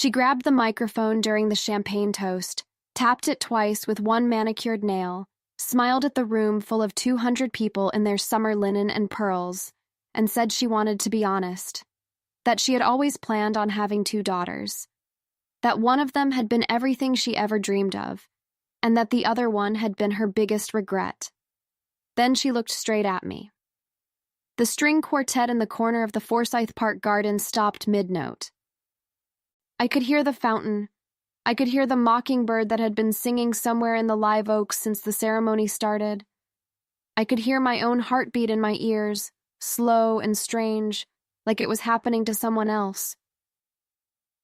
She grabbed the microphone during the champagne toast, tapped it twice with one manicured nail, smiled at the room full of 200 people in their summer linen and pearls, and said she wanted to be honest, that she had always planned on having 2 daughters, that one of them had been everything she ever dreamed of, and that the other one had been her biggest regret. Then she looked straight at me. The string quartet in the corner of the Forsyth Park garden stopped mid-note. I could hear the fountain. I could hear the mockingbird that had been singing somewhere in the live oaks since the ceremony started. I could hear my own heartbeat in my ears, slow and strange, like it was happening to someone else.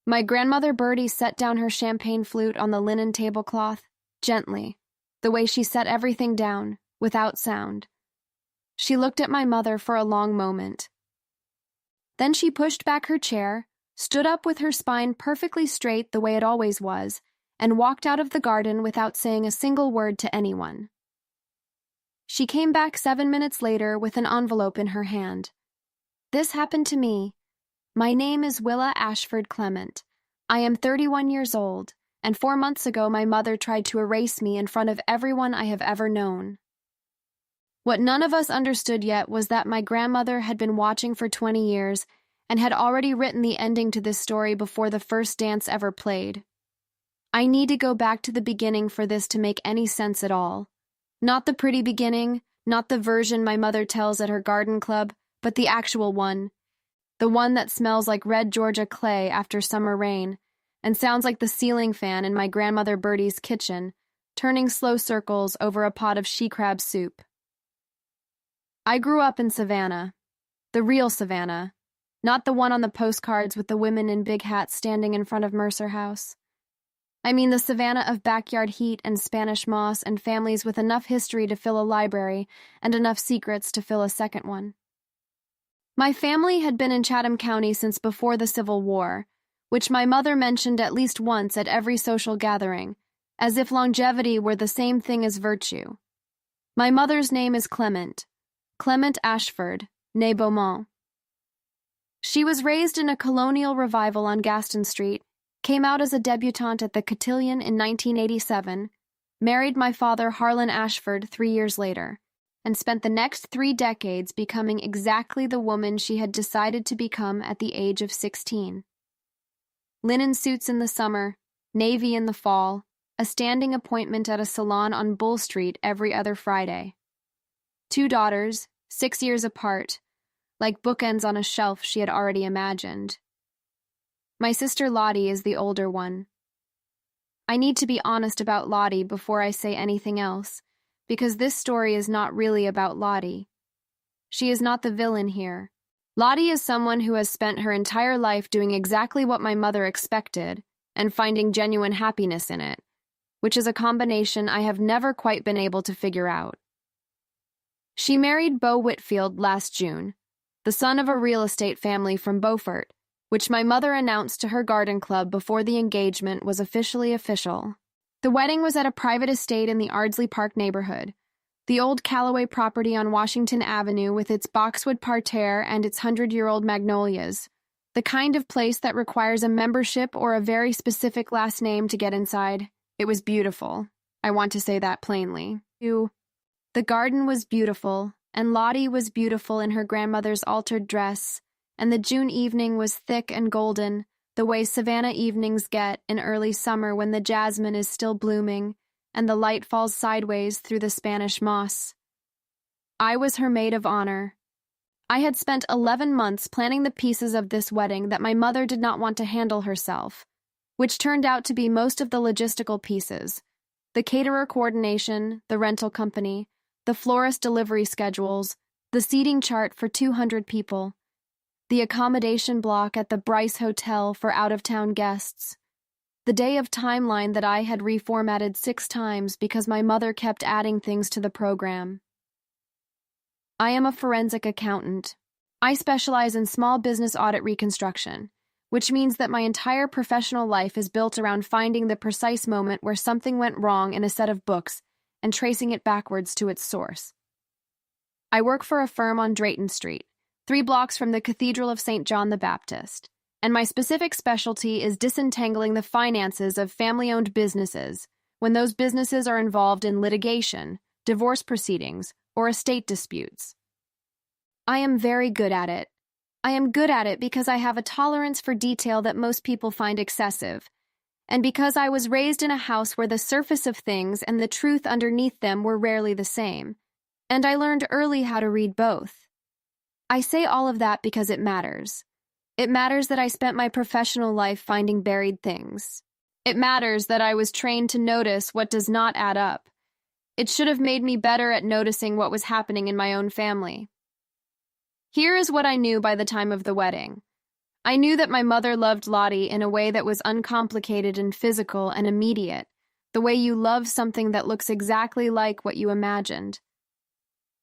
My grandmother Bertie set down her champagne flute on the linen tablecloth, gently, the way she set everything down, without sound. She looked at my mother for a long moment. Then she pushed back her chair, stood up with her spine perfectly straight the way it always was, and walked out of the garden without saying a single word to anyone. She came back 7 minutes later with an envelope in her hand. This happened to me. My name is Willa Ashford Clement. I am 31 years old, and 4 months ago my mother tried to erase me in front of everyone I have ever known. What none of us understood yet was that my grandmother had been watching for 20 years and had already written the ending to this story before the first dance ever played. I need to go back to the beginning for this to make any sense at all. Not the pretty beginning, not the version my mother tells at her garden club, but the actual one. The one that smells like red Georgia clay after summer rain, and sounds like the ceiling fan in my grandmother Bertie's kitchen, turning slow circles over a pot of she-crab soup. I grew up in Savannah, the real Savannah, not the one on the postcards with the women in big hats standing in front of Mercer House. I mean the Savannah of backyard heat and Spanish moss and families with enough history to fill a library and enough secrets to fill a second one. My family had been in Chatham County since before the Civil War, which my mother mentioned at least once at every social gathering, as if longevity were the same thing as virtue. My mother's name is Clement Ashford, née Beaumont. She was raised in a colonial revival on Gaston Street, came out as a debutante at the Cotillion in 1987, married my father Harlan Ashford 3 years later, and spent the next 3 decades becoming exactly the woman she had decided to become at the age of 16. Linen suits in the summer, navy in the fall, a standing appointment at a salon on Bull Street every other Friday. 2 daughters, 6 years apart, like bookends on a shelf she had already imagined. My sister Lottie is the older one. I need to be honest about Lottie before I say anything else, because this story is not really about Lottie. She is not the villain here. Lottie is someone who has spent her entire life doing exactly what my mother expected and finding genuine happiness in it, which is a combination I have never quite been able to figure out. She married Beau Whitfield last June, the son of a real estate family from Beaufort, which my mother announced to her garden club before the engagement was officially official. The wedding was at a private estate in the Ardsley Park neighborhood, the old Callaway property on Washington Avenue with its boxwood parterre and its 100-year-old magnolias, the kind of place that requires a membership or a very specific last name to get inside. It was beautiful. I want to say that plainly. The garden was beautiful, and Lottie was beautiful in her grandmother's altered dress, and the June evening was thick and golden, the way Savannah evenings get in early summer when the jasmine is still blooming and the light falls sideways through the Spanish moss. I was her maid of honor. I had spent 11 months planning the pieces of this wedding that my mother did not want to handle herself, which turned out to be most of the logistical pieces: the caterer coordination, the rental company, the florist delivery schedules, the seating chart for 200 people, the accommodation block at the Bryce Hotel for out-of-town guests, the day of timeline that I had reformatted 6 times because my mother kept adding things to the program. I am a forensic accountant. I specialize in small business audit reconstruction, which means that my entire professional life is built around finding the precise moment where something went wrong in a set of books and tracing it backwards to its source. I work for a firm on Drayton Street, 3 blocks from the Cathedral of St. John the Baptist, And my specific specialty is disentangling the finances of family-owned businesses when those businesses are involved in litigation, divorce proceedings, or estate disputes. I am very good at it. I am good at it because I have a tolerance for detail that most people find excessive, and because I was raised in a house where the surface of things and the truth underneath them were rarely the same, and I learned early how to read both. I say all of that because it matters. It matters that I spent my professional life finding buried things. It matters that I was trained to notice what does not add up. It should have made me better at noticing what was happening in my own family. Here is what I knew by the time of the wedding. I knew that my mother loved Lottie in a way that was uncomplicated and physical and immediate, the way you love something that looks exactly like what you imagined.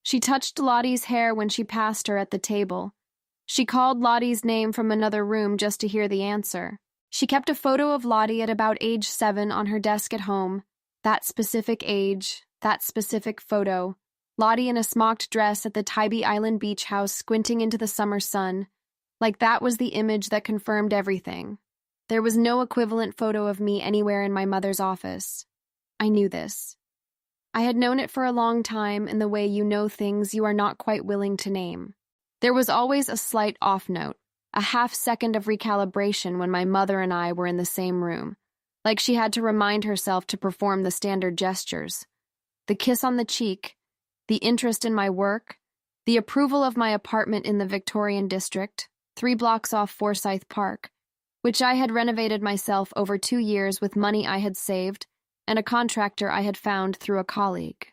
She touched Lottie's hair when she passed her at the table. She called Lottie's name from another room just to hear the answer. She kept a photo of Lottie at about age 7 on her desk at home. That specific age, that specific photo. Lottie in a smocked dress at the Tybee Island beach house squinting into the summer sun. Like that was the image that confirmed everything. There was no equivalent photo of me anywhere in my mother's office. I knew this. I had known it for a long time in the way you know things you are not quite willing to name. There was always a slight off note, a half-second of recalibration when my mother and I were in the same room, like she had to remind herself to perform the standard gestures. The kiss on the cheek, the interest in my work, the approval of my apartment in the Victorian district, 3 blocks off Forsyth Park, which I had renovated myself over 2 years with money I had saved and a contractor I had found through a colleague.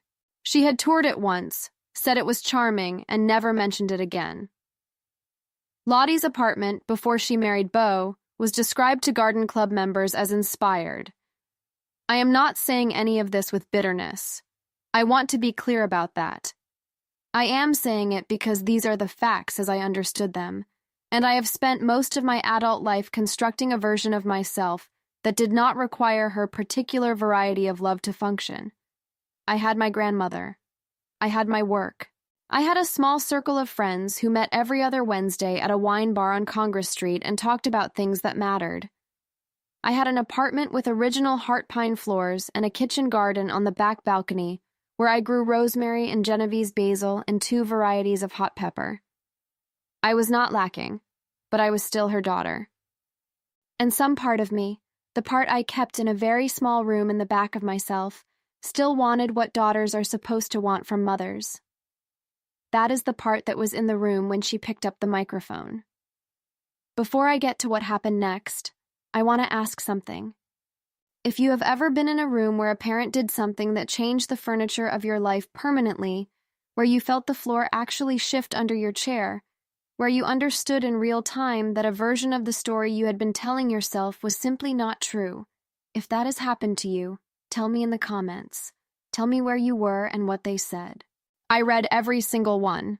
She had toured it once, said it was charming, and never mentioned it again. Lottie's apartment, before she married Beau, was described to Garden Club members as inspired. I am not saying any of this with bitterness. I want to be clear about that. I am saying it because these are the facts as I understood them, and I have spent most of my adult life constructing a version of myself that did not require her particular variety of love to function. I had my grandmother. I had my work. I had a small circle of friends who met every other Wednesday at a wine bar on Congress Street and talked about things that mattered. I had an apartment with original heart pine floors and a kitchen garden on the back balcony where I grew rosemary and Genovese basil and 2 varieties of hot pepper. I was not lacking, but I was still her daughter. And some part of me, the part I kept in a very small room in the back of myself, still wanted what daughters are supposed to want from mothers. That is the part that was in the room when she picked up the microphone. Before I get to what happened next, I want to ask something. If you have ever been in a room where a parent did something that changed the furniture of your life permanently, where you felt the floor actually shift under your chair, where you understood in real time that a version of the story you had been telling yourself was simply not true, if that has happened to you, tell me in the comments. Tell me where you were and what they said. I read every single one.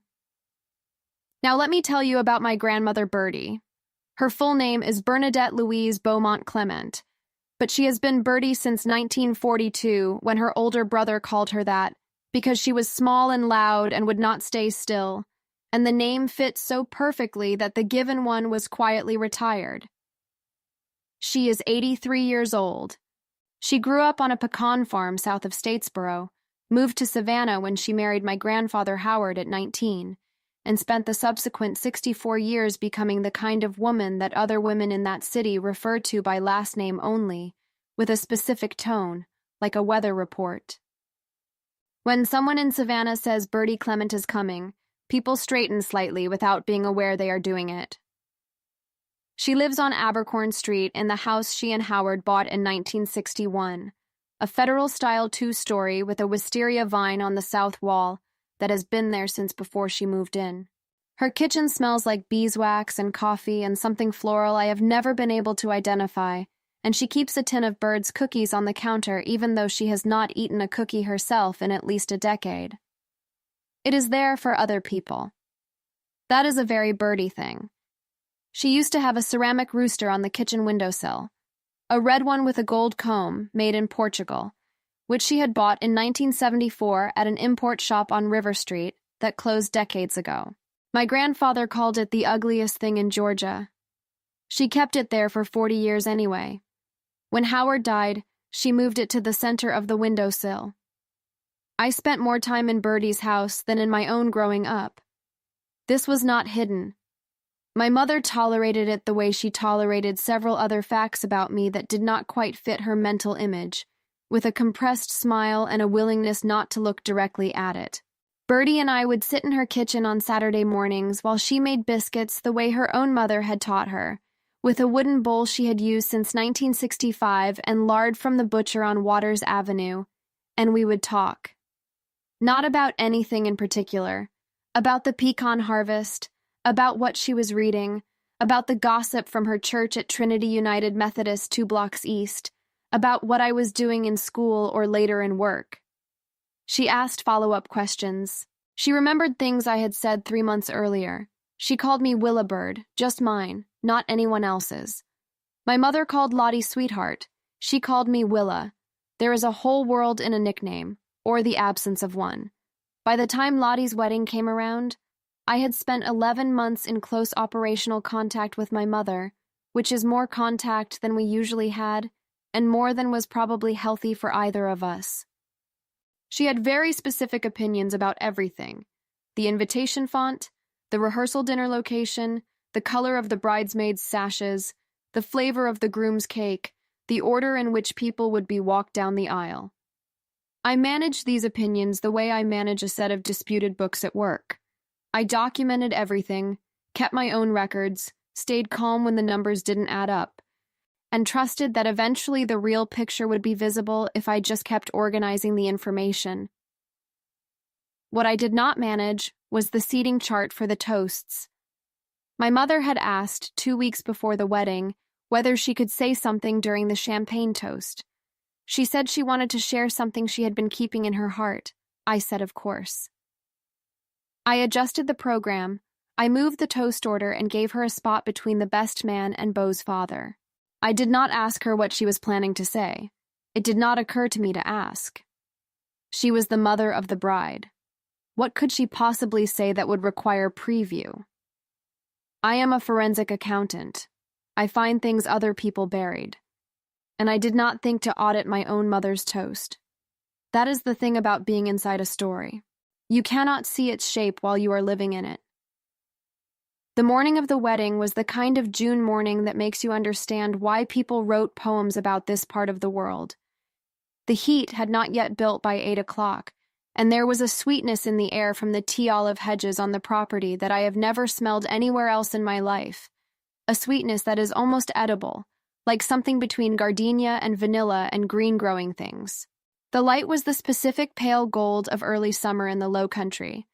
Now let me tell you about my grandmother Bertie. Her full name is Bernadette Louise Beaumont Clement, but she has been Bertie since 1942 when her older brother called her that because she was small and loud and would not stay still, and the name fit so perfectly that the given one was quietly retired. She is 83 years old. She grew up on a pecan farm south of Statesboro, moved to Savannah when she married my grandfather Howard at 19, and spent the subsequent 64 years becoming the kind of woman that other women in that city referred to by last name only, with a specific tone, like a weather report. When someone in Savannah says Bertie Clement is coming, people straighten slightly without being aware they are doing it. She lives on Abercorn Street in the house she and Howard bought in 1961, a federal-style 2-story with a wisteria vine on the south wall that has been there since before she moved in. Her kitchen smells like beeswax and coffee and something floral I have never been able to identify, and she keeps a tin of Bird's cookies on the counter even though she has not eaten a cookie herself in at least a decade. It is there for other people. That is a very Birdie thing. She used to have a ceramic rooster on the kitchen windowsill, a red one with a gold comb made in Portugal, which she had bought in 1974 at an import shop on River Street that closed decades ago. My grandfather called it the ugliest thing in Georgia. She kept it there for 40 years anyway. When Howard died, she moved it to the center of the windowsill. I spent more time in Bertie's house than in my own growing up. This was not hidden. My mother tolerated it the way she tolerated several other facts about me that did not quite fit her mental image, with a compressed smile and a willingness not to look directly at it. Bertie and I would sit in her kitchen on Saturday mornings while she made biscuits the way her own mother had taught her, with a wooden bowl she had used since 1965 and lard from the butcher on Waters Avenue, and we would talk. Not about anything in particular, about the pecan harvest, about what she was reading, about the gossip from her church at Trinity United Methodist 2 blocks east, about what I was doing in school or later in work. She asked follow-up questions. She remembered things I had said 3 months earlier. She called me Willabird, just mine, not anyone else's. My mother called Lottie Sweetheart. She called me Willa. There is a whole world in a nickname, or the absence of one. By the time Lottie's wedding came around, I had spent 11 months in close operational contact with my mother, which is more contact than we usually had, and more than was probably healthy for either of us. She had very specific opinions about everything: the invitation font, the rehearsal dinner location, the color of the bridesmaids' sashes, the flavor of the groom's cake, the order in which people would be walked down the aisle. I managed these opinions the way I manage a set of disputed books at work. I documented everything, kept my own records, stayed calm when the numbers didn't add up, and trusted that eventually the real picture would be visible if I just kept organizing the information. What I did not manage was the seating chart for the toasts. My mother had asked 2 weeks before the wedding whether she could say something during the champagne toast. She said she wanted to share something she had been keeping in her heart. I said, of course. I adjusted the program. I moved the toast order and gave her a spot between the best man and Beau's father. I did not ask her what she was planning to say. It did not occur to me to ask. She was the mother of the bride. What could she possibly say that would require preview? I am a forensic accountant. I find things other people buried. And I did not think to audit my own mother's toast. That is the thing about being inside a story. You cannot see its shape while you are living in it. The morning of the wedding was the kind of June morning that makes you understand why people wrote poems about this part of the world. The heat had not yet built by 8 o'clock, and there was a sweetness in the air from the tea olive hedges on the property that I have never smelled anywhere else in my life. A sweetness that is almost edible, like something between gardenia and vanilla and green-growing things. The light was the specific pale gold of early summer in the Low Country,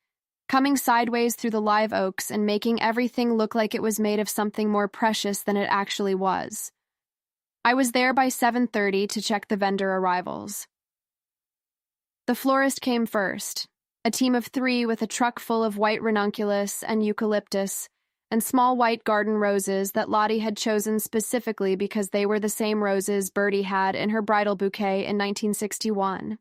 coming sideways through the live oaks and making everything look like it was made of something more precious than it actually was. I was there by 7:30 to check the vendor arrivals. The florist came first, a team of 3 with a truck full of white ranunculus and eucalyptus, and small white garden roses that Lottie had chosen specifically because they were the same roses Bertie had in her bridal bouquet in 1961.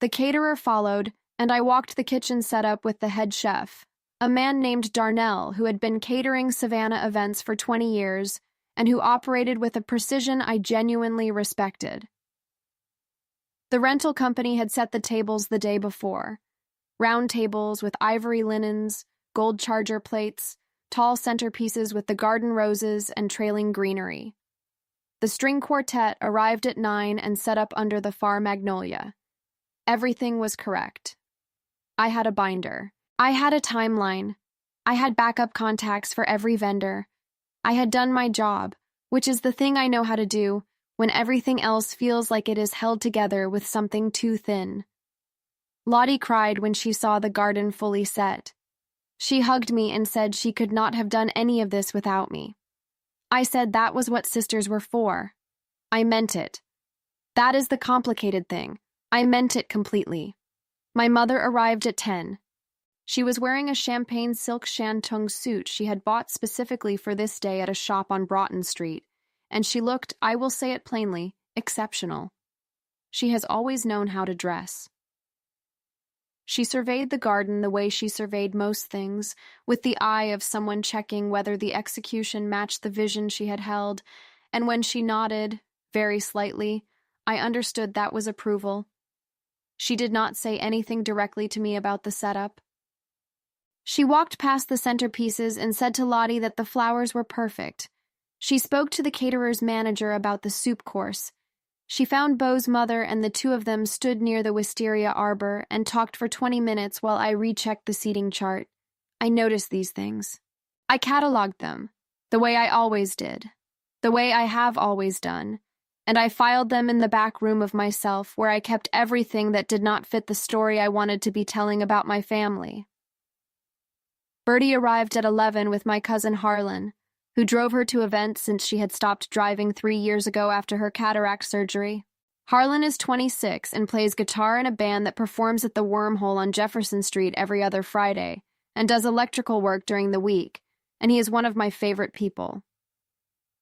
The caterer followed, and I walked the kitchen setup with the head chef, a man named Darnell who had been catering Savannah events for 20 years and who operated with a precision I genuinely respected. The rental company had set the tables the day before, round tables with ivory linens, gold charger plates, tall centerpieces with the garden roses and trailing greenery. The string quartet arrived at 9 and set up under the far magnolia. Everything was correct. I had a binder. I had a timeline. I had backup contacts for every vendor. I had done my job, which is the thing I know how to do when everything else feels like it is held together with something too thin. Lottie cried when she saw the garden fully set. She hugged me and said she could not have done any of this without me. I said that was what sisters were for. I meant it. That is the complicated thing. I meant it completely. My mother arrived at 10. She was wearing a champagne silk shantung suit she had bought specifically for this day at a shop on Broughton Street, and she looked, I will say it plainly, exceptional. She has always known how to dress. She surveyed the garden the way she surveyed most things, with the eye of someone checking whether the execution matched the vision she had held, and when she nodded, very slightly, I understood that was approval. She did not say anything directly to me about the setup. She walked past the centerpieces and said to Lottie that the flowers were perfect. She spoke to the caterer's manager about the soup course. She found Beau's mother, and the two of them stood near the wisteria arbor and talked for 20 minutes while I rechecked the seating chart. I noticed these things. I cataloged them, the way I always did, the way I have always done, and I filed them in the back room of myself where I kept everything that did not fit the story I wanted to be telling about my family. Bertie arrived at 11 with my cousin Harlan, who drove her to events since she had stopped driving 3 years ago after her cataract surgery. Harlan is 26 and plays guitar in a band that performs at the Wormhole on Jefferson Street every other Friday, and does electrical work during the week, and he is one of my favorite people.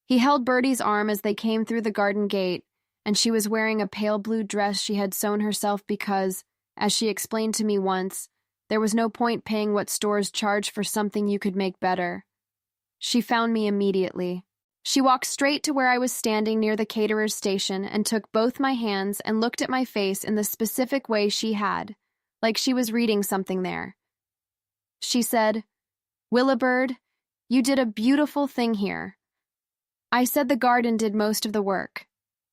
He held Bertie's arm as they came through the garden gate, and she was wearing a pale blue dress she had sewn herself because, as she explained to me once, there was no point paying what stores charge for something you could make better. She found me immediately. She walked straight to where I was standing near the caterer's station and took both my hands and looked at my face in the specific way she had, like she was reading something there. She said, "Willibird, you did a beautiful thing here." I said the garden did most of the work.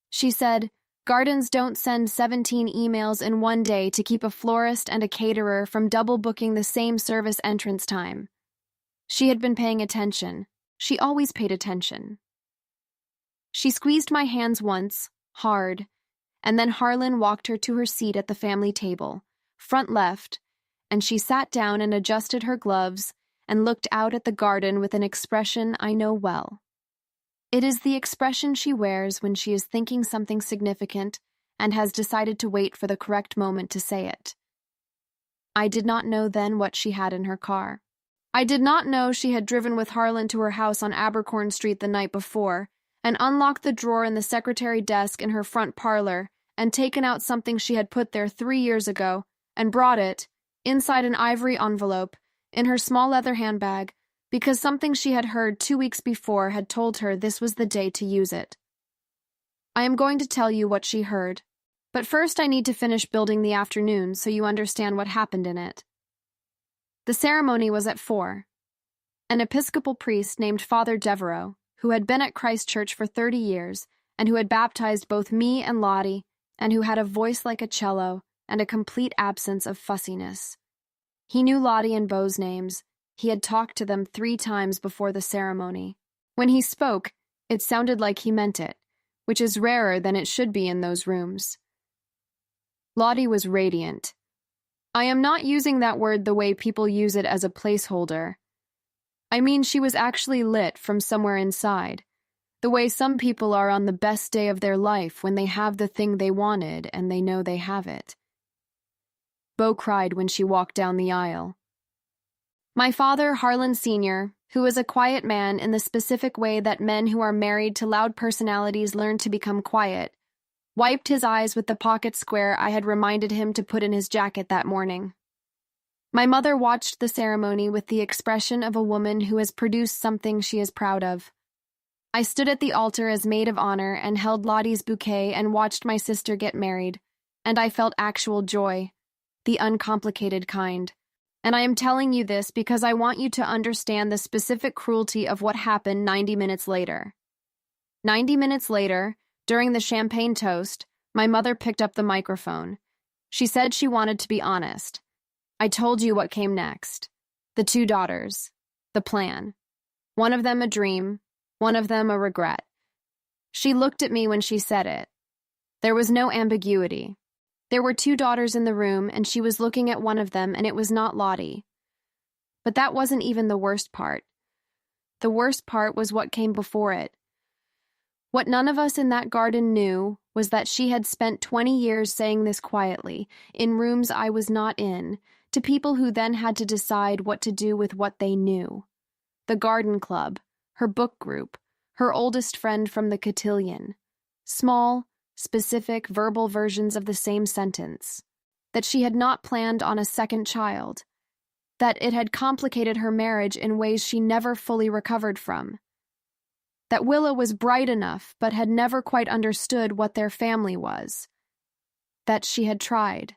She said, "Gardens don't send 17 emails in one day to keep a florist and a caterer from double booking the same service entrance time." She had been paying attention. She always paid attention. She squeezed my hands once, hard, and then Harlan walked her to her seat at the family table, front left, and she sat down and adjusted her gloves and looked out at the garden with an expression I know well. It is the expression she wears when she is thinking something significant and has decided to wait for the correct moment to say it. I did not know then what she had in her car. I did not know she had driven with Harlan to her house on Abercorn Street the night before and unlocked the drawer in the secretary desk in her front parlor and taken out something she had put there 3 years ago and brought it, inside an ivory envelope, in her small leather handbag, because something she had heard 2 weeks before had told her this was the day to use it. I am going to tell you what she heard, but first I need to finish building the afternoon so you understand what happened in it. The ceremony was at 4. An Episcopal priest named Father Devereaux, who had been at Christ Church for 30 years and who had baptized both me and Lottie, and who had a voice like a cello and a complete absence of fussiness. He knew Lottie and Beau's names. He had talked to them 3 times before the ceremony. When he spoke, it sounded like he meant it, which is rarer than it should be in those rooms. Lottie was radiant. I am not using that word the way people use it as a placeholder. I mean, she was actually lit from somewhere inside, the way some people are on the best day of their life when they have the thing they wanted and they know they have it. Beau cried when she walked down the aisle. My father, Harlan Sr., who was a quiet man in the specific way that men who are married to loud personalities learn to become quiet, wiped his eyes with the pocket square I had reminded him to put in his jacket that morning. My mother watched the ceremony with the expression of a woman who has produced something she is proud of. I stood at the altar as maid of honor and held Lottie's bouquet and watched my sister get married, and I felt actual joy, the uncomplicated kind. And I am telling you this because I want you to understand the specific cruelty of what happened 90 minutes later. 90 minutes later, during the champagne toast, my mother picked up the microphone. She said she wanted to be honest. I told you what came next. The 2 daughters. The plan. One of them a dream, one of them a regret. She looked at me when she said it. There was no ambiguity. There were 2 daughters in the room, and she was looking at one of them, and it was not Lottie. But that wasn't even the worst part. The worst part was what came before it. What none of us in that garden knew was that she had spent 20 years saying this quietly, in rooms I was not in, to people who then had to decide what to do with what they knew. The garden club, her book group, her oldest friend from the cotillion. Small, specific, verbal versions of the same sentence. that she had not planned on a second child, that it had complicated her marriage in ways she never fully recovered from, that Willa was bright enough but had never quite understood what their family was, that she had tried.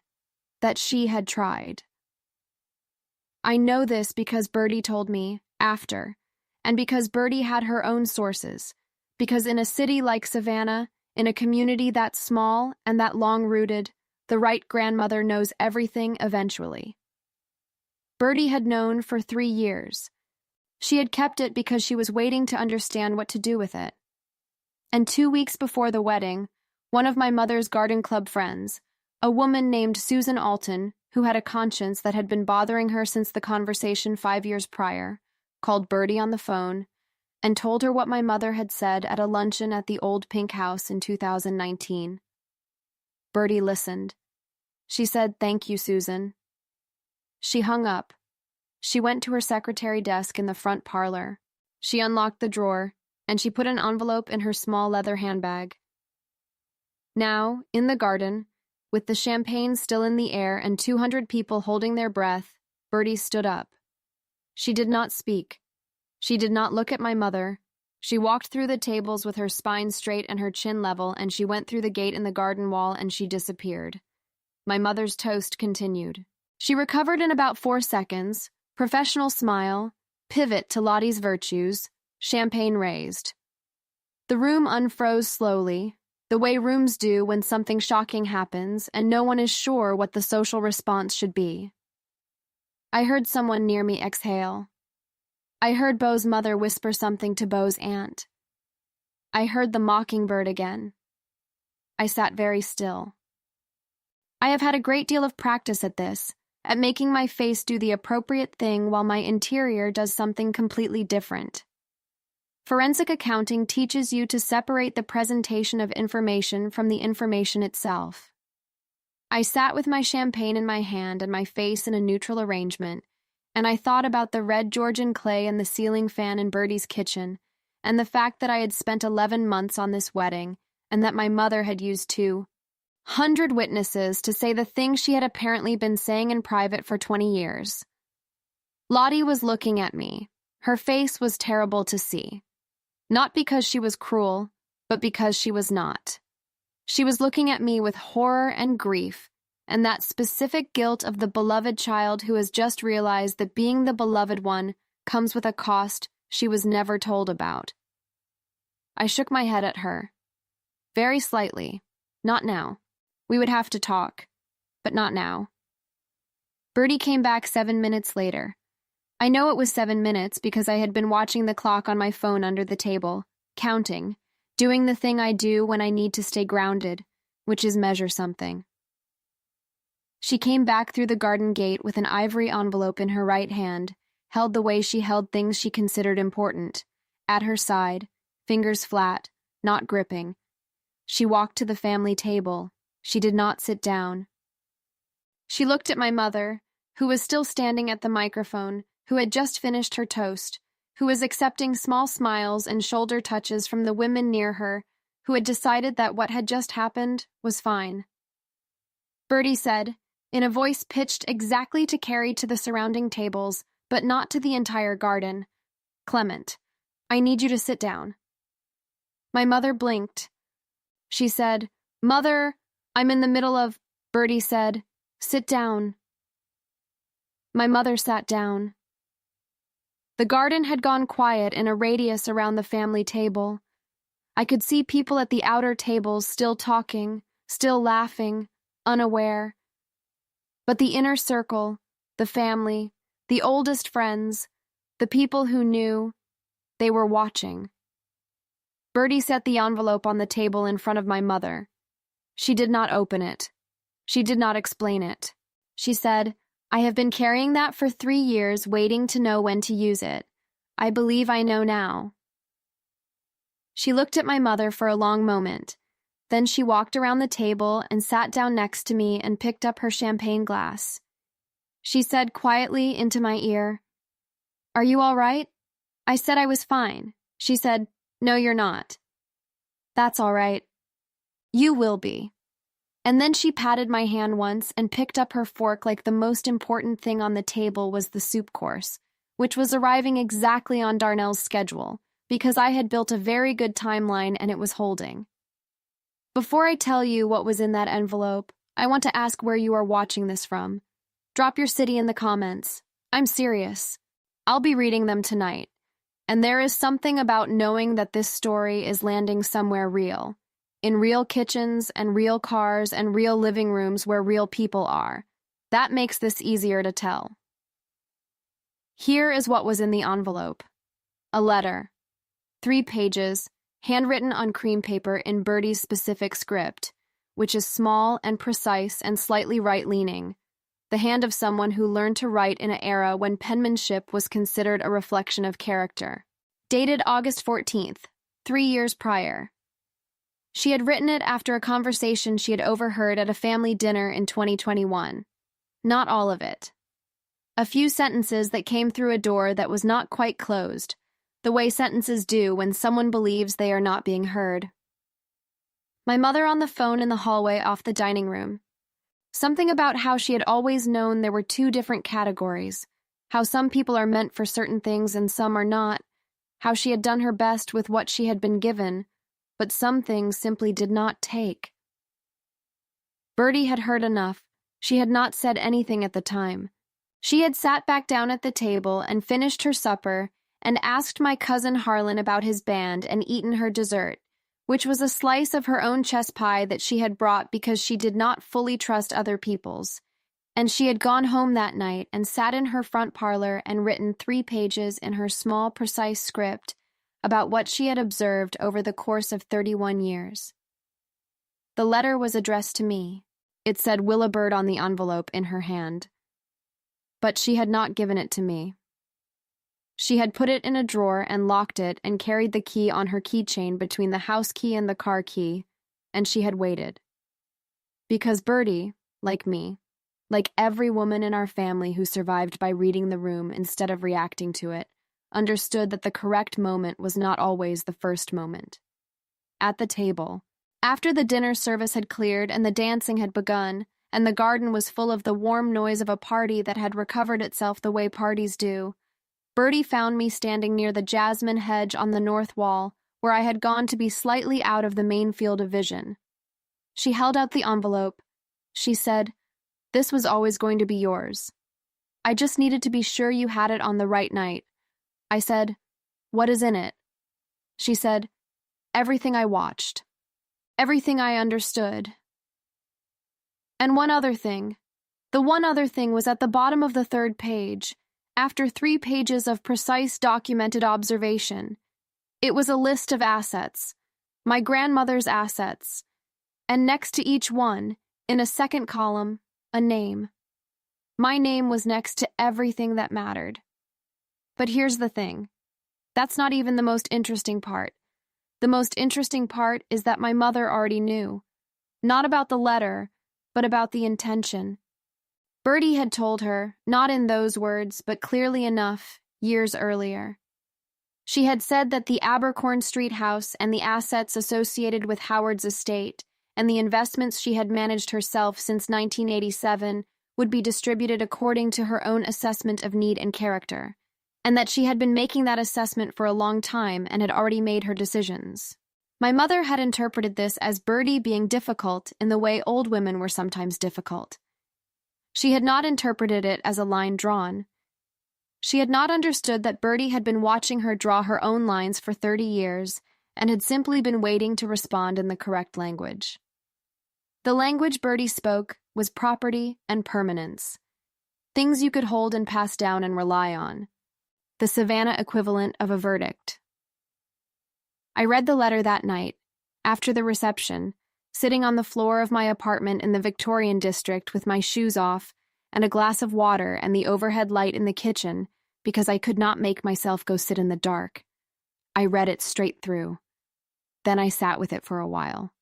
I know this because Bertie told me, after, and because Bertie had her own sources, because in a city like Savannah, in a community that small and that long-rooted, the right grandmother knows everything eventually. Bertie had known for 3 years. She had kept it because she was waiting to understand what to do with it. And 2 weeks before the wedding, one of my mother's garden club friends, a woman named Susan Alton, who had a conscience that had been bothering her since the conversation 5 years prior, called Bertie on the phone and told her what my mother had said at a luncheon at the old pink house in 2019. Bertie listened. She said, "Thank you, Susan." She hung up. She went to her secretary desk in the front parlor. She unlocked the drawer, and she put an envelope in her small leather handbag. Now, in the garden, with the champagne still in the air and 200 people holding their breath, Bertie stood up. She did not speak. She did not look at my mother. She walked through the tables with her spine straight and her chin level, and she went through the gate in the garden wall and she disappeared. My mother's toast continued. She recovered in about 4 seconds, professional smile, pivot to Lottie's virtues, champagne raised. The room unfroze slowly, the way rooms do when something shocking happens and no one is sure what the social response should be. I heard someone near me exhale. I heard Beau's mother whisper something to Beau's aunt. I heard the mockingbird again. I sat very still. I have had a great deal of practice at this, at making my face do the appropriate thing while my interior does something completely different. Forensic accounting teaches you to separate the presentation of information from the information itself. I sat with my champagne in my hand and my face in a neutral arrangement, and I thought about the red Georgian clay and the ceiling fan in Bertie's kitchen, and the fact that I had spent 11 months on this wedding, and that my mother had used 200 witnesses to say the things she had apparently been saying in private for 20 years. Lottie was looking at me. Her face was terrible to see. Not because she was cruel, but because she was not. She was looking at me with horror and grief, and that specific guilt of the beloved child who has just realized that being the beloved one comes with a cost she was never told about. I shook my head at her. Very slightly. Not now. We would have to talk, but not now. Bertie came back 7 minutes later. I know it was 7 minutes because I had been watching the clock on my phone under the table, counting, doing the thing I do when I need to stay grounded, which is measure something. She came back through the garden gate with an ivory envelope in her right hand, held the way she held things she considered important, at her side, fingers flat, not gripping. She walked to the family table. She did not sit down. She looked at my mother, who was still standing at the microphone, who had just finished her toast, who was accepting small smiles and shoulder touches from the women near her, who had decided that what had just happened was fine. Bertie said, in a voice pitched exactly to carry to the surrounding tables, but not to the entire garden, "Clement, I need you to sit down." My mother blinked. She said, "Mother, I'm in the middle of..." Bertie said, "Sit down." My mother sat down. The garden had gone quiet in a radius around the family table. I could see people at the outer tables still talking, still laughing, unaware. But the inner circle, the family, the oldest friends, the people who knew, they were watching. Bertie set the envelope on the table in front of my mother. She did not open it. She did not explain it. She said, "I have been carrying that for 3 years, waiting to know when to use it. I believe I know now." She looked at my mother for a long moment. Then she walked around the table and sat down next to me and picked up her champagne glass. She said quietly into my ear, "Are you all right?" I said I was fine. She said, "No, you're not." "That's all right. You will be." And then she patted my hand once and picked up her fork like the most important thing on the table was the soup course, which was arriving exactly on Darnell's schedule, because I had built a very good timeline and it was holding. Before I tell you what was in that envelope, I want to ask where you are watching this from. Drop your city in the comments. I'm serious. I'll be reading them tonight. And there is something about knowing that this story is landing somewhere real. In real kitchens and real cars and real living rooms where real people are. That makes this easier to tell. Here is what was in the envelope. A letter. 3 pages, handwritten on cream paper in Bertie's specific script, which is small and precise and slightly right-leaning. The hand of someone who learned to write in an era when penmanship was considered a reflection of character. Dated August 14th, 3 years prior. She had written it after a conversation she had overheard at a family dinner in 2021. Not all of it. A few sentences that came through a door that was not quite closed, the way sentences do when someone believes they are not being heard. My mother on the phone in the hallway off the dining room. Something about how she had always known there were 2 different categories, how some people are meant for certain things and some are not, how she had done her best with what she had been given, but some things simply did not take. Bertie had heard enough. She had not said anything at the time. She had sat back down at the table and finished her supper and asked my cousin Harlan about his band and eaten her dessert, which was a slice of her own chess pie that she had brought because she did not fully trust other people's. And she had gone home that night and sat in her front parlor and written 3 pages in her small, precise script about what she had observed over the course of 31 years. The letter was addressed to me. It said Willibird on the envelope in her hand. But she had not given it to me. She had put it in a drawer and locked it and carried the key on her keychain between the house key and the car key, and she had waited. Because Bertie, like me, like every woman in our family who survived by reading the room instead of reacting to it, understood that the correct moment was not always the first moment. At the table, after the dinner service had cleared and the dancing had begun, and the garden was full of the warm noise of a party that had recovered itself the way parties do, Bertie found me standing near the jasmine hedge on the north wall, where I had gone to be slightly out of the main field of vision. She held out the envelope. She said, "This was always going to be yours. I just needed to be sure you had it on the right night." I said, "What is in it?" She said, "Everything I watched. Everything I understood. And one other thing. The one other thing was at the bottom of the 3rd page, after 3 pages of precise documented observation. It was a list of assets, my grandmother's assets, and next to each one, in a second column, a name. My name was next to everything that mattered. But here's the thing. That's not even the most interesting part. The most interesting part is that my mother already knew. Not about the letter, but about the intention. Bertie had told her, not in those words, but clearly enough, years earlier. She had said that the Abercorn Street house and the assets associated with Howard's estate and the investments she had managed herself since 1987 would be distributed according to her own assessment of need and character, and that she had been making that assessment for a long time and had already made her decisions. My mother had interpreted this as Bertie being difficult in the way old women were sometimes difficult. She had not interpreted it as a line drawn. She had not understood that Bertie had been watching her draw her own lines for 30 years and had simply been waiting to respond in the correct language. The language Bertie spoke was property and permanence, things you could hold and pass down and rely on, the Savannah equivalent of a verdict. I read the letter that night, after the reception, sitting on the floor of my apartment in the Victorian district with my shoes off and a glass of water and the overhead light in the kitchen because I could not make myself go sit in the dark. I read it straight through. Then I sat with it for a while.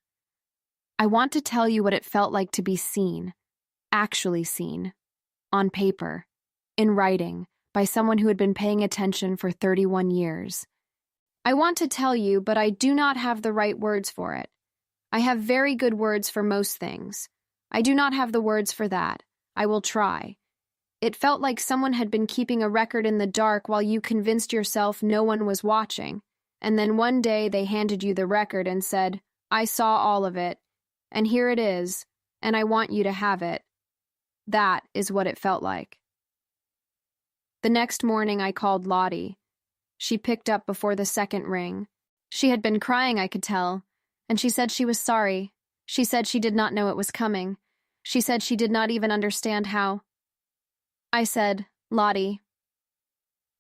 I want to tell you what it felt like to be seen, actually seen, on paper, in writing, by someone who had been paying attention for 31 years. I want to tell you, but I do not have the right words for it. I have very good words for most things. I do not have the words for that. I will try. It felt like someone had been keeping a record in the dark while you convinced yourself no one was watching, and then one day they handed you the record and said, I saw all of it, and here it is, and I want you to have it. That is what it felt like. The next morning I called Lottie. She picked up before the second ring. She had been crying, I could tell, and she said she was sorry. She said she did not know it was coming. She said she did not even understand how. I said, Lottie.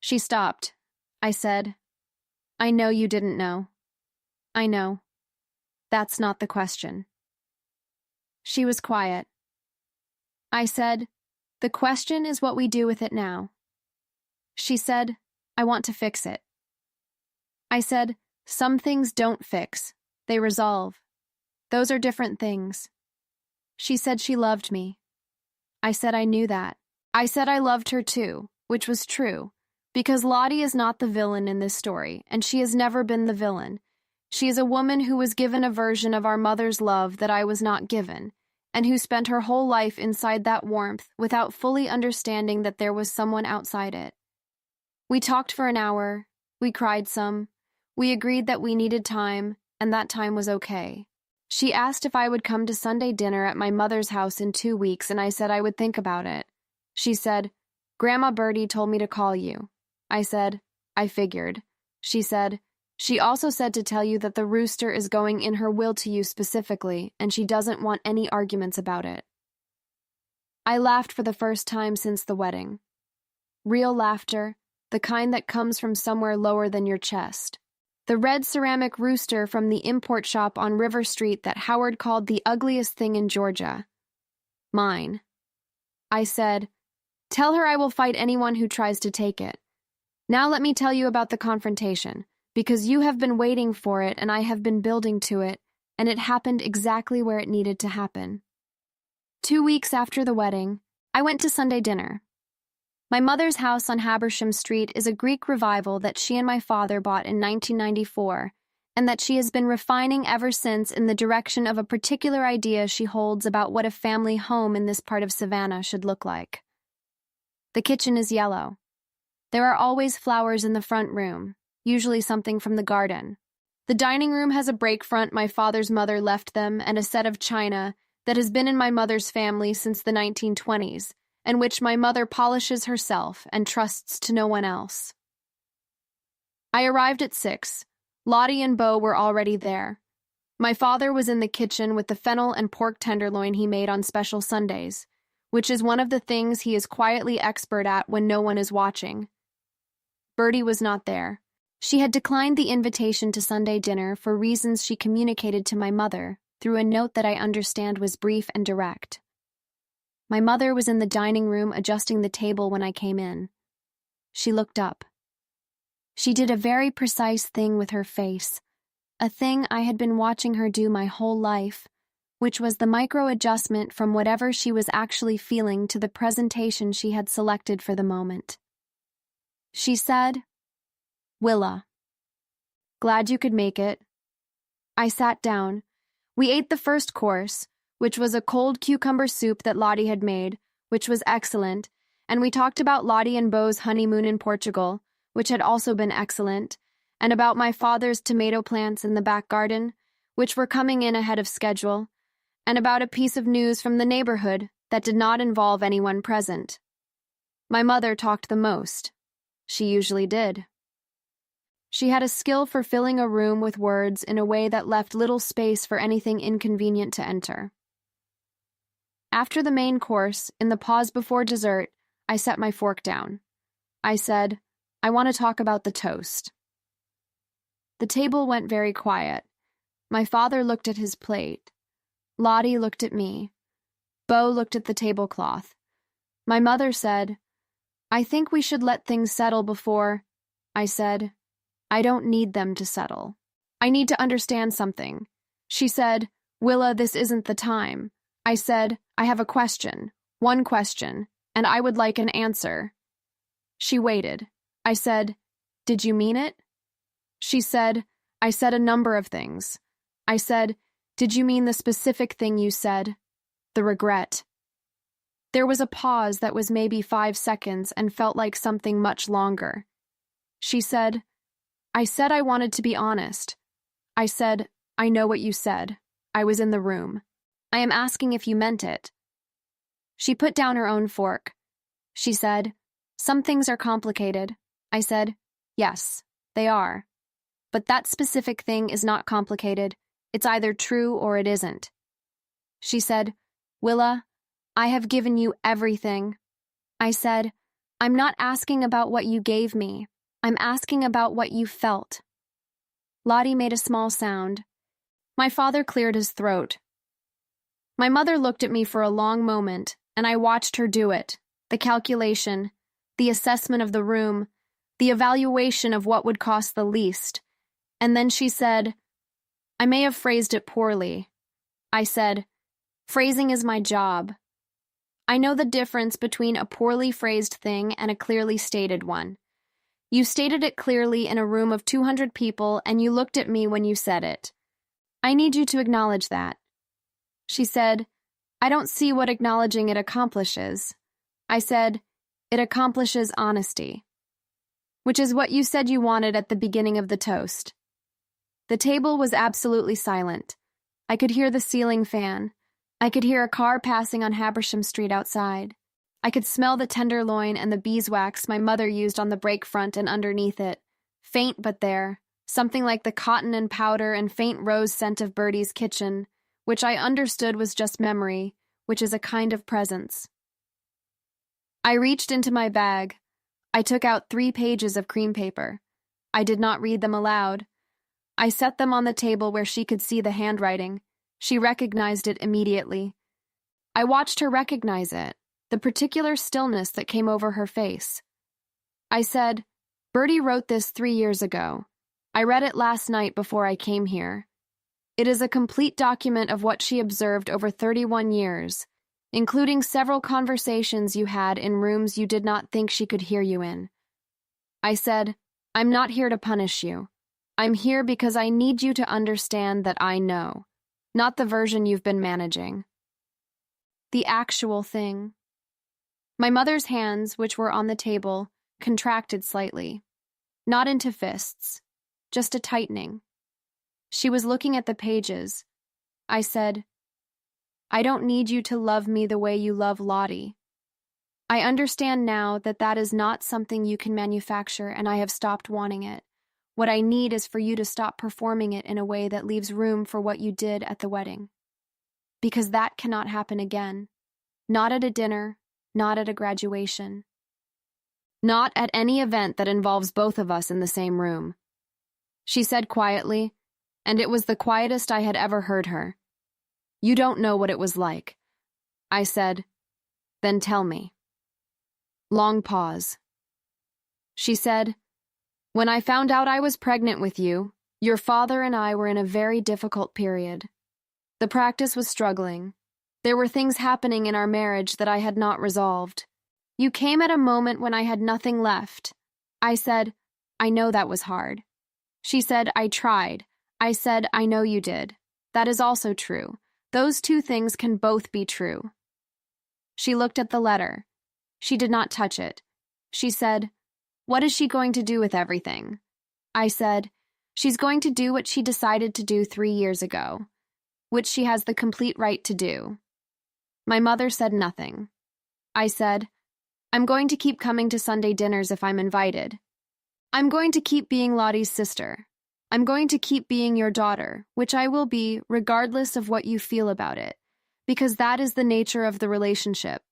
She stopped. I said, I know you didn't know. I know. That's not the question. She was quiet. I said, the question is what we do with it now. She said, I want to fix it. I said, some things don't fix. They resolve. Those are different things. She said she loved me. I said I knew that. I said I loved her too, which was true, because Lottie is not the villain in this story, and she has never been the villain. She is a woman who was given a version of our mother's love that I was not given, and who spent her whole life inside that warmth without fully understanding that there was someone outside it. We talked for an hour. We cried some. We agreed that we needed time, and that time was okay. She asked if I would come to Sunday dinner at my mother's house in 2 weeks, and I said I would think about it. She said, Grandma Bertie told me to call you. I said, I figured. She said, she also said to tell you that the rooster is going in her will to you specifically, and she doesn't want any arguments about it. I laughed for the first time since the wedding. Real laughter, the kind that comes from somewhere lower than your chest. The red ceramic rooster from the import shop on River Street that Howard called the ugliest thing in Georgia. Mine. I said, tell her I will fight anyone who tries to take it. Now let me tell you about the confrontation, because you have been waiting for it and I have been building to it, and it happened exactly where it needed to happen. 2 weeks after the wedding, I went to Sunday dinner. My mother's house on Habersham Street is a Greek revival that she and my father bought in 1994, and that she has been refining ever since in the direction of a particular idea she holds about what a family home in this part of Savannah should look like. The kitchen is yellow. There are always flowers in the front room, usually something from the garden. The dining room has a break front my father's mother left them and a set of china that has been in my mother's family since the 1920s, and which my mother polishes herself and trusts to no one else. I arrived at 6. Lottie and Beau were already there. My father was in the kitchen with the fennel and pork tenderloin he made on special Sundays, which is one of the things he is quietly expert at when no one is watching. Bertie was not there. She had declined the invitation to Sunday dinner for reasons she communicated to my mother through a note that I understand was brief and direct. My mother was in the dining room adjusting the table when I came in. She looked up. She did a very precise thing with her face, a thing I had been watching her do my whole life, which was the micro-adjustment from whatever she was actually feeling to the presentation she had selected for the moment. She said, Willa. Glad you could make it. I sat down. We ate the first course, which was a cold cucumber soup that Lottie had made, which was excellent, and we talked about Lottie and Beau's honeymoon in Portugal, which had also been excellent, and about my father's tomato plants in the back garden, which were coming in ahead of schedule, and about a piece of news from the neighborhood that did not involve anyone present. My mother talked the most. She usually did. She had a skill for filling a room with words in a way that left little space for anything inconvenient to enter. After the main course, in the pause before dessert, I set my fork down. I said, I want to talk about the toast. The table went very quiet. My father looked at his plate. Lottie looked at me. Beau looked at the tablecloth. My mother said, I think we should let things settle before. I said, I don't need them to settle. I need to understand something. She said, Willa, this isn't the time. I said, I have a question, one question, and I would like an answer. She waited. I said, did you mean it? She said, I said a number of things. I said, Did you mean the specific thing you said? The regret. There was a pause that was maybe 5 seconds and felt like something much longer. She said, I said I wanted to be honest. I said, I know what you said. I was in the room. I am asking if you meant it. She put down her own fork. She said, some things are complicated. I said, yes, they are. But that specific thing is not complicated. It's either true or it isn't. She said, Willa, I have given you everything. I said, I'm not asking about what you gave me. I'm asking about what you felt. Lottie made a small sound. My father cleared his throat. My mother looked at me for a long moment, and I watched her do it. The calculation, the assessment of the room, the evaluation of what would cost the least. And then she said, I may have phrased it poorly. I said, phrasing is my job. I know the difference between a poorly phrased thing and a clearly stated one. You stated it clearly in a room of 200 people, and you looked at me when you said it. I need you to acknowledge that. She said, I don't see what acknowledging it accomplishes. I said, it accomplishes honesty, which is what you said you wanted at the beginning of the toast. The table was absolutely silent. I could hear the ceiling fan. I could hear a car passing on Habersham Street outside. I could smell the tenderloin and the beeswax my mother used on the brake front and underneath it. Faint but there, something like the cotton and powder and faint rose scent of Bertie's kitchen, which I understood was just memory, which is a kind of presence. I reached into my bag. I took out 3 pages of cream paper. I did not read them aloud. I set them on the table where she could see the handwriting. She recognized it immediately. I watched her recognize it, the particular stillness that came over her face. I said, Bertie wrote this 3 years ago. I read it last night before I came here. It is a complete document of what she observed over 31 years, including several conversations you had in rooms you did not think she could hear you in. I said, I'm not here to punish you. I'm here because I need you to understand that I know, not the version you've been managing. The actual thing. My mother's hands, which were on the table, contracted slightly. Not into fists, just a tightening. She was looking at the pages. I said, I don't need you to love me the way you love Lottie. I understand now that that is not something you can manufacture, and I have stopped wanting it. What I need is for you to stop performing it in a way that leaves room for what you did at the wedding. Because that cannot happen again. Not at a dinner, not at a graduation. Not at any event that involves both of us in the same room. She said quietly, and it was the quietest I had ever heard her. You don't know what it was like. I said, then tell me. Long pause. She said, when I found out I was pregnant with you, your father and I were in a very difficult period. The practice was struggling. There were things happening in our marriage that I had not resolved. You came at a moment when I had nothing left. I said, I know that was hard. She said, I tried. I said, I know you did. That is also true. Those 2 things can both be true. She looked at the letter. She did not touch it. She said, what is she going to do with everything? I said, she's going to do what she decided to do 3 years ago, which she has the complete right to do. My mother said nothing. I said, I'm going to keep coming to Sunday dinners if I'm invited. I'm going to keep being Lottie's sister. I'm going to keep being your daughter, which I will be regardless of what you feel about it, because that is the nature of the relationship.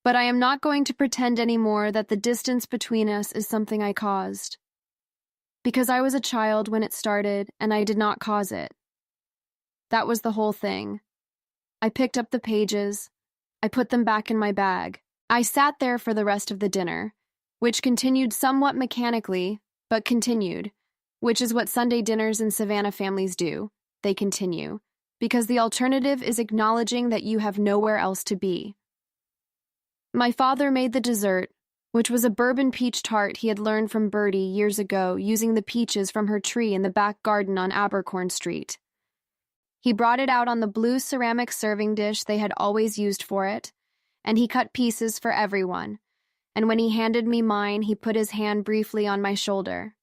But I am not going to pretend anymore that the distance between us is something I caused. Because I was a child when it started, and I did not cause it. That was the whole thing. I picked up the pages. I put them back in my bag. I sat there for the rest of the dinner, which continued somewhat mechanically, but continued, which is what Sunday dinners in Savannah families do. They continue, because the alternative is acknowledging that you have nowhere else to be. My father made the dessert, which was a bourbon peach tart he had learned from Bertie years ago using the peaches from her tree in the back garden on Abercorn Street. He brought it out on the blue ceramic serving dish they had always used for it, and he cut pieces for everyone. And when he handed me mine, he put his hand briefly on my shoulder.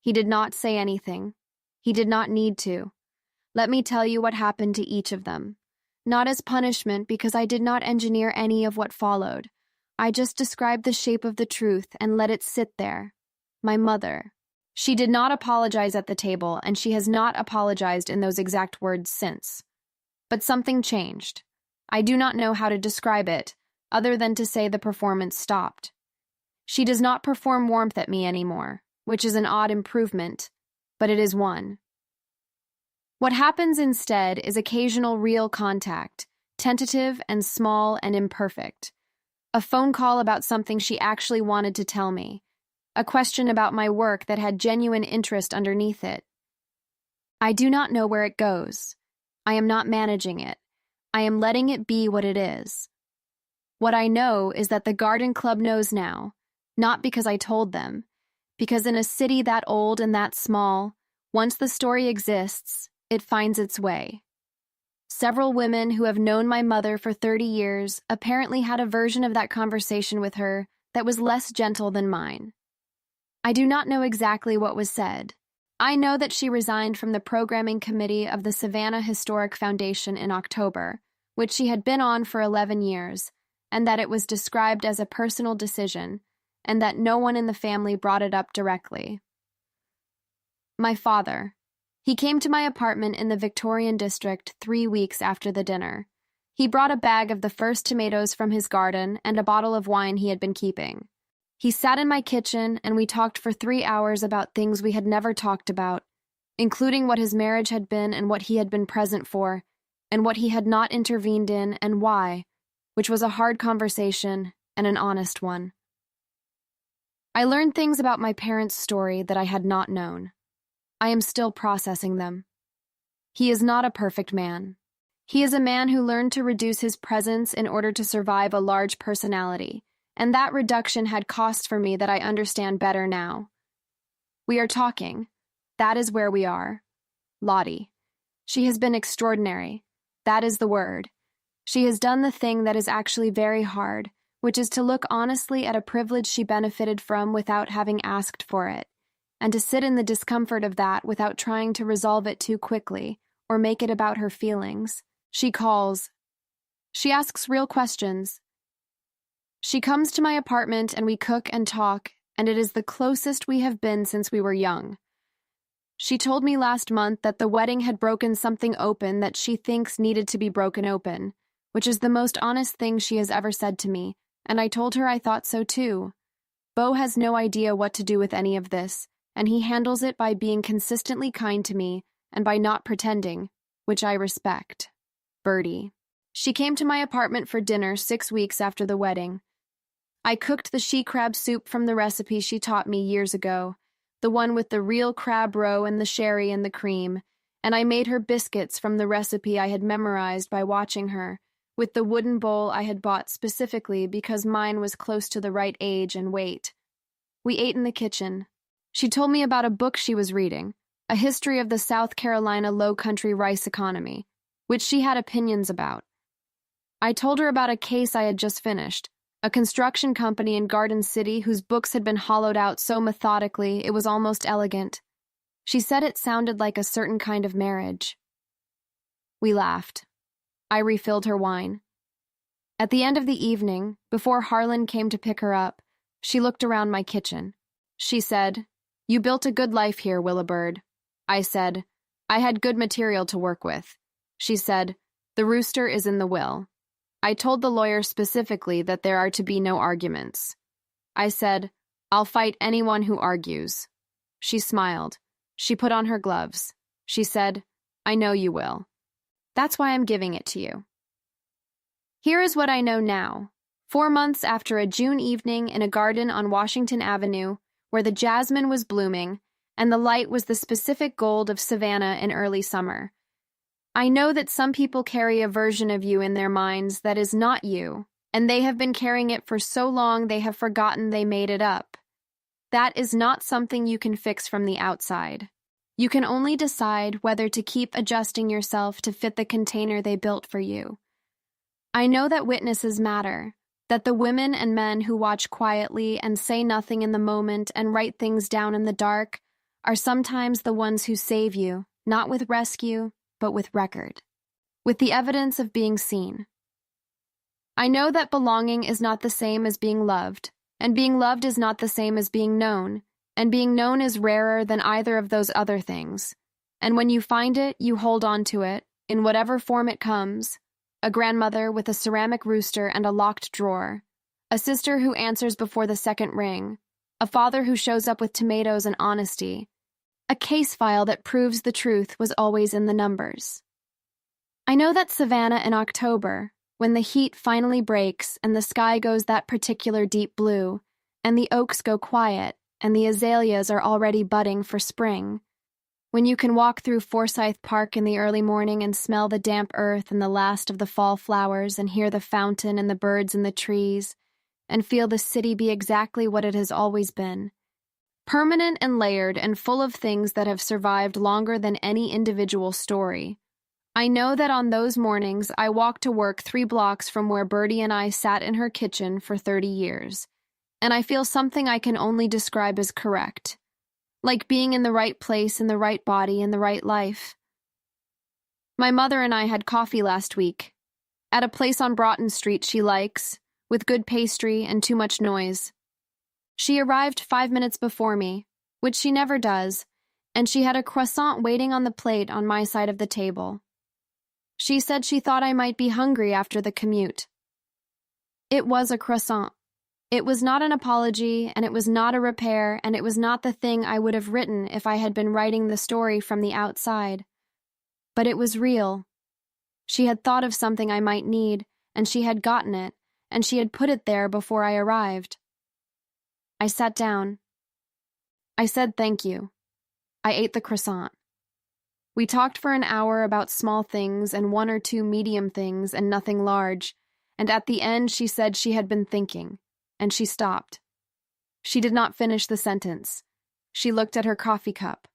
He did not say anything. He did not need to. Let me tell you what happened to each of them. Not as punishment, because I did not engineer any of what followed. I just described the shape of the truth and let it sit there. My mother. She did not apologize at the table, and she has not apologized in those exact words since. But something changed. I do not know how to describe it, other than to say the performance stopped. She does not perform warmth at me anymore, which is an odd improvement, but it is one. What happens instead is occasional real contact, tentative and small and imperfect. A phone call about something she actually wanted to tell me. A question about my work that had genuine interest underneath it. I do not know where it goes. I am not managing it. I am letting it be what it is. What I know is that the Garden Club knows now, not because I told them, because in a city that old and that small, once the story exists, it finds its way. Several women who have known my mother for 30 years apparently had a version of that conversation with her that was less gentle than mine. I do not know exactly what was said. I know that she resigned from the programming committee of the Savannah Historic Foundation in October, which she had been on for 11 years, and that it was described as a personal decision, and that no one in the family brought it up directly. My father. He came to my apartment in the Victorian district 3 weeks after the dinner. He brought a bag of the first tomatoes from his garden and a bottle of wine he had been keeping. He sat in my kitchen and we talked for 3 hours about things we had never talked about, including what his marriage had been and what he had been present for, and what he had not intervened in and why, which was a hard conversation and an honest one. I learned things about my parents' story that I had not known. I am still processing them. He is not a perfect man. He is a man who learned to reduce his presence in order to survive a large personality, and that reduction had costs for me that I understand better now. We are talking. That is where we are. Lottie. She has been extraordinary. That is the word. She has done the thing that is actually very hard, which is to look honestly at a privilege she benefited from without having asked for it, and to sit in the discomfort of that without trying to resolve it too quickly or make it about her feelings. She calls. She asks real questions. She comes to my apartment and we cook and talk, and it is the closest we have been since we were young. She told me last month that the wedding had broken something open that she thinks needed to be broken open, which is the most honest thing she has ever said to me, and I told her I thought so too. Beau has no idea what to do with any of this, and he handles it by being consistently kind to me and by not pretending, which I respect. Birdie. She came to my apartment for dinner 6 weeks after the wedding. I cooked the she-crab soup from the recipe she taught me years ago, the one with the real crab roe and the sherry and the cream, and I made her biscuits from the recipe I had memorized by watching her, with the wooden bowl I had bought specifically because mine was close to the right age and weight. We ate in the kitchen. She told me about a book she was reading, A History of the South Carolina Low-Country Rice Economy, which she had opinions about. I told her about a case I had just finished, a construction company in Garden City whose books had been hollowed out so methodically it was almost elegant. She said it sounded like a certain kind of marriage. We laughed. I refilled her wine. At the end of the evening, before Harlan came to pick her up, she looked around my kitchen. She said, "You built a good life here, Willibird." I said, "I had good material to work with." She said, "The rooster is in the will." I told the lawyer specifically that there are to be no arguments. I said, "I'll fight anyone who argues." She smiled. She put on her gloves. She said, "I know you will. That's why I'm giving it to you." Here is what I know now. 4 months after a June evening in a garden on Washington Avenue, where the jasmine was blooming, and the light was the specific gold of Savannah in early summer. I know that some people carry a version of you in their minds that is not you, and they have been carrying it for so long they have forgotten they made it up. That is not something you can fix from the outside. You can only decide whether to keep adjusting yourself to fit the container they built for you. I know that witnesses matter, that the women and men who watch quietly and say nothing in the moment and write things down in the dark are sometimes the ones who save you, not with rescue, but with record, with the evidence of being seen. I know that belonging is not the same as being loved, and being loved is not the same as being known, and being known is rarer than either of those other things. And when you find it, you hold on to it, in whatever form it comes. A grandmother with a ceramic rooster and a locked drawer, a sister who answers before the second ring, a father who shows up with tomatoes and honesty, a case file that proves the truth was always in the numbers. I know that Savannah in October, when the heat finally breaks and the sky goes that particular deep blue, and the oaks go quiet, and the azaleas are already budding for spring, when you can walk through Forsyth Park in the early morning and smell the damp earth and the last of the fall flowers and hear the fountain and the birds in the trees and feel the city be exactly what it has always been, permanent and layered and full of things that have survived longer than any individual story. I know that on those mornings I walk to work 3 blocks from where Bertie and I sat in her kitchen for 30 years, and I feel something I can only describe as correct. Like being in the right place, in the right body, in the right life. My mother and I had coffee last week, at a place on Broughton Street she likes, with good pastry and too much noise. She arrived 5 minutes before me, which she never does, and she had a croissant waiting on the plate on my side of the table. She said she thought I might be hungry after the commute. It was a croissant. It was not an apology, and it was not a repair, and it was not the thing I would have written if I had been writing the story from the outside. But it was real. She had thought of something I might need, and she had gotten it, and she had put it there before I arrived. I sat down. I said thank you. I ate the croissant. We talked for an hour about small things and 1 or 2 medium things and nothing large, and at the end she said she had been thinking. And she stopped. She did not finish the sentence. She looked at her coffee cup.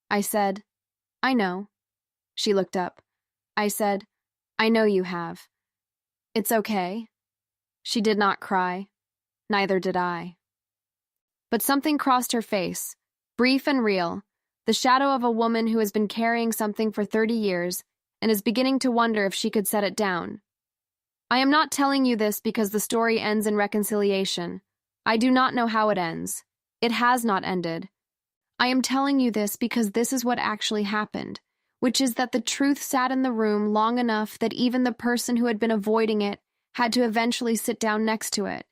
I said, I know. She looked up. I said, I know you have. It's okay. She did not cry. Neither did I. But something crossed her face, brief and real, the shadow of a woman who has been carrying something for 30 years and is beginning to wonder if she could set it down. I am not telling you this because the story ends in reconciliation. I do not know how it ends. It has not ended. I am telling you this because this is what actually happened, which is that the truth sat in the room long enough that even the person who had been avoiding it had to eventually sit down next to it.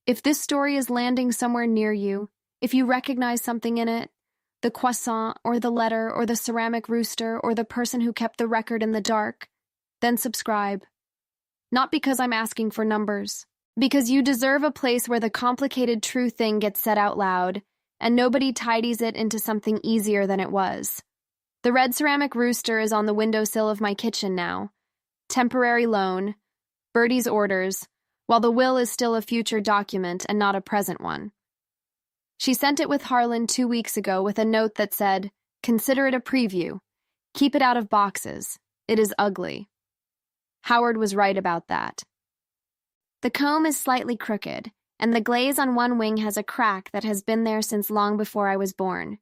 If this story is landing somewhere near you, if you recognize something in it, the croissant or the letter or the ceramic rooster or the person who kept the record in the dark, then subscribe. Not because I'm asking for numbers, because you deserve a place where the complicated true thing gets said out loud, and nobody tidies it into something easier than it was. The red ceramic rooster is on the windowsill of my kitchen now. Temporary loan, Bertie's orders, while the will is still a future document and not a present one. She sent it with Harlan 2 weeks ago with a note that said, consider it a preview. Keep it out of boxes. It is ugly. Howard was right about that. The comb is slightly crooked, and the glaze on one wing has a crack that has been there since long before I was born.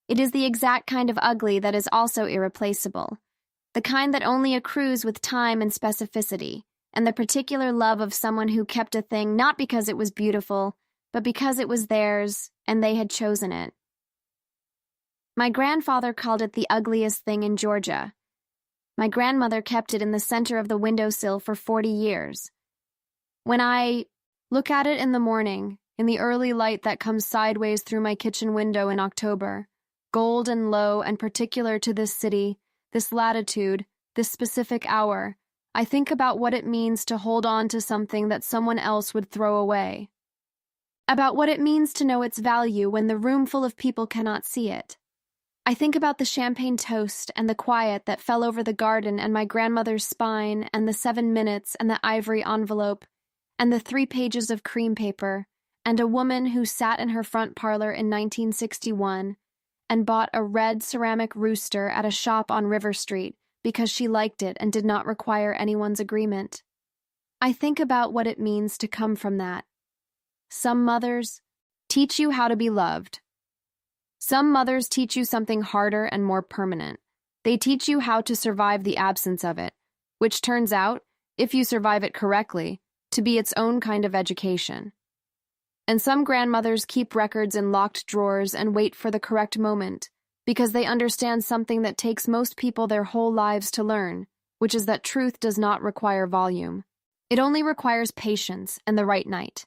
It is the exact kind of ugly that is also irreplaceable, the kind that only accrues with time and specificity, and the particular love of someone who kept a thing not because it was beautiful, but because it was theirs, and they had chosen it. My grandfather called it the ugliest thing in Georgia. My grandmother kept it in the center of the windowsill for 40 years. When I look at it in the morning, in the early light that comes sideways through my kitchen window in October, gold and low and particular to this city, this latitude, this specific hour, I think about what it means to hold on to something that someone else would throw away. About what it means to know its value when the room full of people cannot see it. I think about the champagne toast and the quiet that fell over the garden and my grandmother's spine and the 7 minutes and the ivory envelope and the 3 pages of cream paper and a woman who sat in her front parlor in 1961 and bought a red ceramic rooster at a shop on River Street because she liked it and did not require anyone's agreement. I think about what it means to come from that. Some mothers teach you how to be loved. Some mothers teach you something harder and more permanent. They teach you how to survive the absence of it, which turns out, if you survive it correctly, to be its own kind of education. And some grandmothers keep records in locked drawers and wait for the correct moment, because they understand something that takes most people their whole lives to learn, which is that truth does not require volume. It only requires patience and the right night.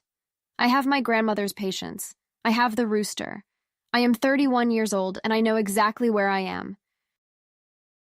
I have my grandmother's patience. I have the rooster. I am 31 years old, and I know exactly where I am.